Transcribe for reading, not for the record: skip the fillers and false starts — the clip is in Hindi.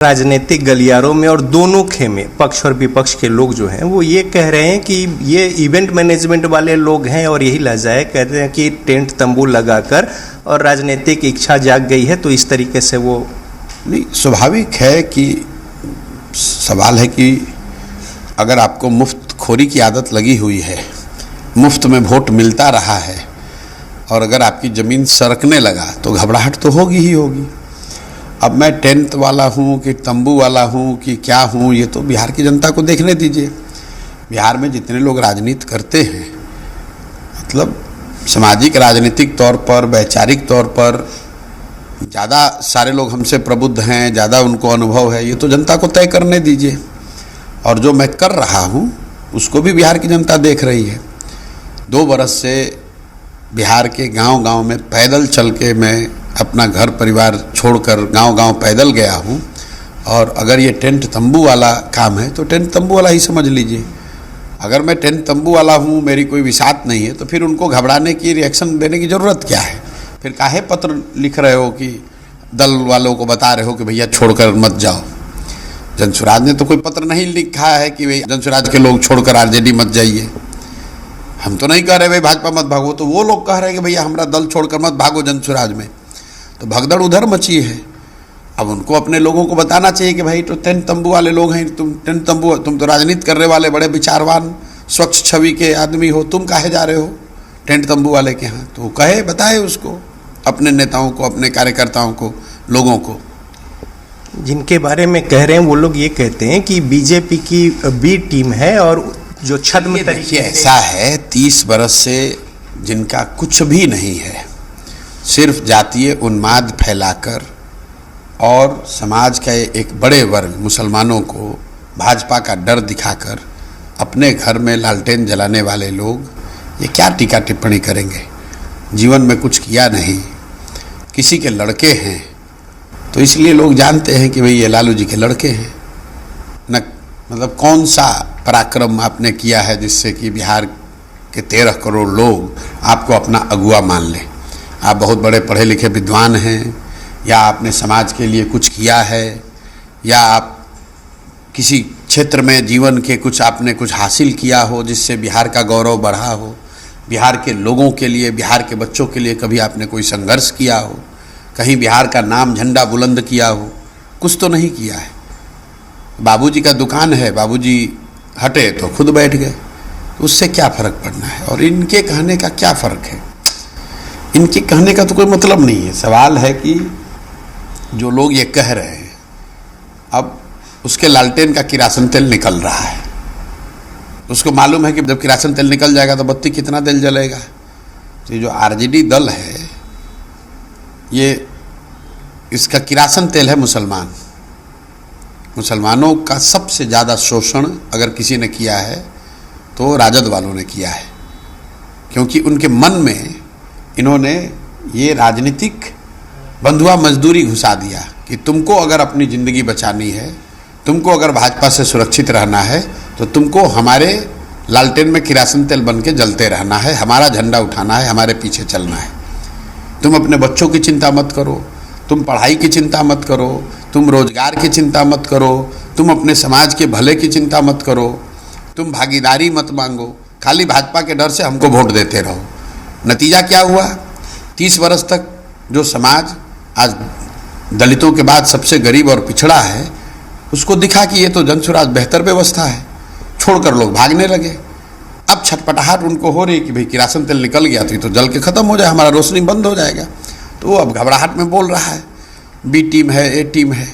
राजनीतिक गलियारों में और दोनों खेमे पक्ष और विपक्ष के लोग जो हैं वो ये कह रहे हैं कि ये इवेंट मैनेजमेंट वाले लोग हैं और यही लहजा है। कहते हैं कि टेंट तंबू लगाकर और राजनीतिक इच्छा जाग गई है तो इस तरीके से वो नहीं। स्वाभाविक है कि सवाल है कि अगर आपको मुफ्त खोरी की आदत लगी हुई है, मुफ्त में वोट मिलता रहा है और अगर आपकी ज़मीन सरकने लगा तो घबराहट तो होगी ही होगी। अब मैं टेंट वाला हूँ कि तंबू वाला हूँ कि क्या हूँ, ये तो बिहार की जनता को देखने दीजिए। बिहार में जितने लोग राजनीति करते हैं, मतलब सामाजिक राजनीतिक तौर पर, वैचारिक तौर पर ज़्यादा सारे लोग हमसे प्रबुद्ध हैं, ज़्यादा उनको अनुभव है, ये तो जनता को तय करने दीजिए। और जो मैं कर रहा हूँ उसको भी बिहार की जनता देख रही है। 2 बरस से बिहार के गांव-गांव में पैदल चल के मैं अपना घर परिवार छोड़कर गांव-गांव पैदल गया हूँ। और अगर ये टेंट तंबू वाला काम है तो टेंट तंबू वाला ही समझ लीजिए। अगर मैं टेंट तंबू वाला हूँ, मेरी कोई विसात नहीं है, तो फिर उनको घबराने की, रिएक्शन देने की ज़रूरत क्या है? फिर काहे पत्र लिख रहे हो कि दल वालों को बता रहे हो कि भैया छोड़कर मत जाओ? जनसुराज ने तो कोई पत्र नहीं लिखा है कि भाई जनसुराज के लोग छोड़कर आरजेडी मत जाइए। हम तो नहीं कह रहे भाई भाजपा मत भागो, तो वो लोग कह रहे हैं कि भैया हमारा दल छोड़कर मत भागो जनसुराज में। तो भगदड़ उधर मची है। अब उनको अपने लोगों को बताना चाहिए कि भाई तो टेंट तंबू वाले लोग हैं, तुम तो राजनीति करने वाले बड़े विचारवान स्वच्छ छवि के आदमी हो, तुम काहे जा रहे हो टेंट तंबू वाले के यहाँ? तो कहे, बताए उसको, अपने नेताओं को, अपने कार्यकर्ताओं को, लोगों को। जिनके बारे में कह रहे हैं वो लोग ये कहते हैं कि बीजेपी की बी टीम है और जो छद्म तरीके ऐसा है, 30 बरस से जिनका कुछ भी नहीं है, सिर्फ जातीय उन्माद फैलाकर और समाज का एक बड़े वर्ग मुसलमानों को भाजपा का डर दिखाकर अपने घर में लालटेन जलाने वाले लोग ये क्या टीका टिप्पणी करेंगे? जीवन में कुछ किया नहीं, किसी के लड़के हैं, तो इसलिए लोग जानते हैं कि भाई ये लालू जी के लड़के हैं। न मतलब कौन सा पराक्रम आपने किया है जिससे कि बिहार के 13 करोड़ लोग आपको अपना अगुआ मान लें? आप बहुत बड़े पढ़े लिखे विद्वान हैं, या आपने समाज के लिए कुछ किया है, या आप किसी क्षेत्र में जीवन के आपने कुछ हासिल किया हो जिससे बिहार का गौरव बढ़ा हो, बिहार के लोगों के लिए, बिहार के बच्चों के लिए कभी आपने कोई संघर्ष किया हो, कहीं बिहार का नाम झंडा बुलंद किया हो? कुछ तो नहीं किया है। बाबूजी का दुकान है, बाबूजी हटे तो खुद बैठ गए, उससे क्या फ़र्क पड़ना है? और इनके कहने का क्या फ़र्क है? इनके कहने का तो कोई मतलब नहीं है। सवाल है कि जो लोग ये कह रहे हैं, अब उसके लालटेन का किरासन तेल निकल रहा है, उसको मालूम है कि जब किरासन तेल निकल जाएगा तो बत्ती कितना देर जलेगा। तो ये जो आरजेडी दल है, ये इसका किरासन तेल है मुसलमान। मुसलमानों का सबसे ज़्यादा शोषण अगर किसी ने किया है तो राजद वालों ने किया है, क्योंकि उनके मन में इन्होंने ये राजनीतिक बंधुआ मजदूरी घुसा दिया कि तुमको अगर अपनी ज़िंदगी बचानी है, तुमको अगर भाजपा से सुरक्षित रहना है, तो तुमको हमारे लालटेन में किरासन तेल बन के जलते रहना है, हमारा झंडा उठाना है, हमारे पीछे चलना है। तुम अपने बच्चों की चिंता मत करो, तुम पढ़ाई की चिंता मत करो, तुम रोजगार की चिंता मत करो, तुम अपने समाज के भले की चिंता मत करो, तुम भागीदारी मत मांगो, खाली भाजपा के डर से हमको वोट देते रहो। नतीजा क्या हुआ? 30 वर्ष तक जो समाज आज दलितों के बाद सबसे गरीब और पिछड़ा है, उसको दिखा कि ये तो जनसुराज बेहतर व्यवस्था है, छोड़कर लोग भागने लगे। अब छटपटाहट उनको हो रही कि भाई किरासन तेल निकल गया तो ये तो जल के ख़त्म हो जाए, हमारा रोशनी बंद हो जाएगा। तो वो अब घबराहट में बोल रहा है बी टीम है, ए टीम है।